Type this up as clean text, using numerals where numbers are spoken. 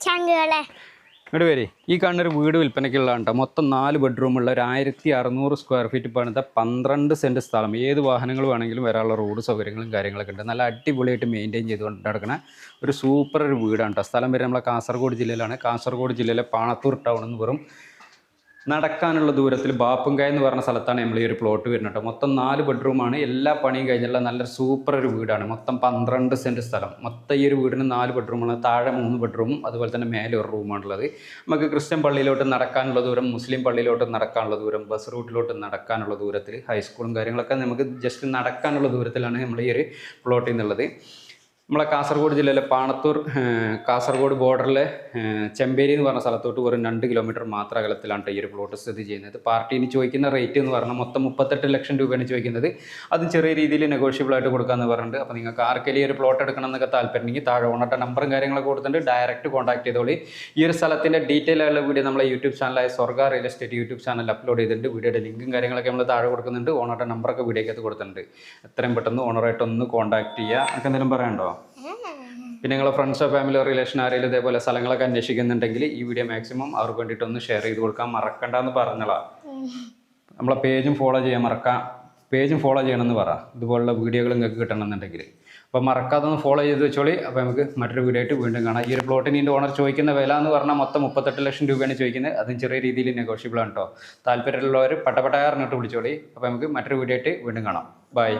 ചങ്കുകളെ ഇങ്ങോട്ട് വരെ ഈ കാണുന്നൊരു വീട് വിൽപ്പനയ്ക്കുള്ളതാണ് കേട്ടോ. മൊത്തം 4 ബെഡ്റൂമുള്ള ഒരു 1600 സ്ക്വയർ ഫീറ്റ് പണിത 12 സെൻറ്റ് സ്ഥലം. ഏത് വാഹനങ്ങൾ വേണമെങ്കിലും വരാനുള്ള റോഡ് സൗകര്യങ്ങളും കാര്യങ്ങളൊക്കെ ഉണ്ട്. നല്ല അടിപൊളിയായിട്ട് മെയിൻറ്റെയിൻ ചെയ്തുകൊണ്ട് നടക്കുന്ന ഒരു സൂപ്പർ ഒരു വീടാണ് കേട്ടോ. സ്ഥലം വരെ നമ്മളെ കാസർഗോഡ് ജില്ലയിലാണ്. കാസർഗോഡ് ജില്ലയിലെ പാണത്തൂർ ടൗണിൽ നിന്ന് വെറും നടക്കാനുള്ള ദൂരത്തിൽ ബാപ്പുങ്കായ എന്ന് പറഞ്ഞ സ്ഥലത്താണ് നമ്മൾ ഈ ഒരു പ്ലോട്ട് വരുന്നത് കേട്ടോ. മൊത്തം 4 ബെഡ്റൂമാണ്. എല്ലാ പണിയും കഴിഞ്ഞുള്ള നല്ല സൂപ്പർ ഒരു വീടാണ്. മൊത്തം 12 സെൻറ്റ് സ്ഥലം. മൊത്തം ഈ ഒരു വീടിന് 4 ബെഡ്റൂമാണ്. താഴെ 3 ബെഡ്റൂമും അതുപോലെ തന്നെ മേലെ ഒരു റൂമാണുള്ളത്. നമുക്ക് ക്രിസ്ത്യൻ പള്ളിയിലോട്ട് നടക്കാനുള്ള ദൂരം, മുസ്ലിം പള്ളിയിലോട്ട് നടക്കാനുള്ള ദൂരം, ബസ് റൂട്ടിലോട്ട് നടക്കാനുള്ള ദൂരത്തിൽ, ഹൈസ്കൂളും കാര്യങ്ങളൊക്കെ നമുക്ക് ജസ്റ്റ് നടക്കാനുള്ള ദൂരത്തിലാണ് നമ്മൾ ഈ ഒരു പ്ലോട്ടിൽ നിന്നുള്ളത്. നമ്മളെ കാസർഗോഡ് ജില്ലയിലെ പാണത്തൂർ കാസർഗോഡ് ബോർഡറിലെ ചെമ്പേരി എന്ന് പറഞ്ഞ സ്ഥലത്തോട്ട് വെറും 2 കിലോമീറ്റർ മാത്രം അകലത്തിലാണ് ഈ ഒരു പ്ലോട്ട് സ്ഥിതി ചെയ്യുന്നത്. പാർട്ടിന് ചോദിക്കുന്ന റേറ്റ് എന്ന് പറഞ്ഞാൽ മൊത്തം 38 ലക്ഷം രൂപയാണ് ചോദിക്കുന്നത്. അതും ചെറിയ രീതിയിൽ നെഗോഷ്യബിൾ ആയിട്ട് കൊടുക്കാമെന്ന് പറഞ്ഞിട്ടുണ്ട്. അപ്പോൾ നിങ്ങൾക്ക് ആർക്കെങ്കിലും ഒരു പ്ലോട്ട് എടുക്കണം എന്നൊക്കെ താല്പര്യമുണ്ടെങ്കിൽ താഴെ ഓണറുടെ നമ്പറും കാര്യങ്ങളൊക്കെ കൊടുത്തിട്ടുണ്ട്. ഡയറക്റ്റ് കോൺടാക്ട് ചെയ്തോളി. ഈ ഒരു സ്ഥലത്തിൻ്റെ ഡീറ്റെയിൽ ആയുള്ള വീഡിയോ നമ്മളെ യൂട്യൂബ് ചാനലായ സ്വർഗ real estate YouTube channel upload ചെയ്തിട്ടുണ്ട്. വീഡിയോയുടെ ലിങ്കും കാര്യങ്ങളൊക്കെ നമ്മൾ താഴെ കൊടുക്കുന്നുണ്ട്. ഓണറുടെ നമ്പറൊക്കെ വീഡിയോക്കകത്ത് കൊടുത്തിട്ടുണ്ട്. എത്രയും പെട്ടെന്ന് ഓണറായിട്ട് ഒന്ന് കോൺടാക്ട് ചെയ്യുക. നമുക്ക് എന്തെങ്കിലും പറയാനുണ്ടോ? പിന്നെ നിങ്ങളെ ഫ്രണ്ട്സോ ഫാമിലിയോ റിലേഷൻ ആരെങ്കിലും ഇതേപോലെ സ്ഥലങ്ങളൊക്കെ അന്വേഷിക്കുന്നുണ്ടെങ്കിൽ ഈ വീഡിയോ മാക്സിമം അവർക്ക് വേണ്ടിയിട്ട് ഒന്ന് ഷെയർ ചെയ്ത് കൊടുക്കാൻ മറക്കണ്ടെന്ന് പറഞ്ഞോളാം. നമ്മളെ പേജും ഫോളോ ചെയ്യണമെന്ന് പറ. ഇതുപോലുള്ള വീഡിയോകൾ നിങ്ങൾക്ക് കിട്ടണമെന്നുണ്ടെങ്കിൽ അപ്പോൾ മറക്കാതെ ഒന്ന് ഫോളോ ചെയ്ത് വെച്ചോളി. അപ്പോൾ നമുക്ക് മറ്റൊരു വീഡിയോ ആയിട്ട് വീണ്ടും കാണാം. ഈ ഒരു പ്ലോട്ടിന് ഇതിൻ്റെ ഓണർ ചോദിക്കുന്ന വില എന്ന് പറഞ്ഞാൽ മൊത്തം 38 ലക്ഷം രൂപയാണ് ചോദിക്കുന്നത്. അതും ചെറിയ രീതിയിൽ നെഗോഷ്യബിൾ ആണ് കേട്ടോ. താല്പര്യമുള്ളവർ പട്ടപട്ടാറിനിട്ട് വിളിച്ചോളി. അപ്പോൾ നമുക്ക് മറ്റൊരു വീഡിയോ ആയിട്ട് വീണ്ടും കാണാം. ബൈ.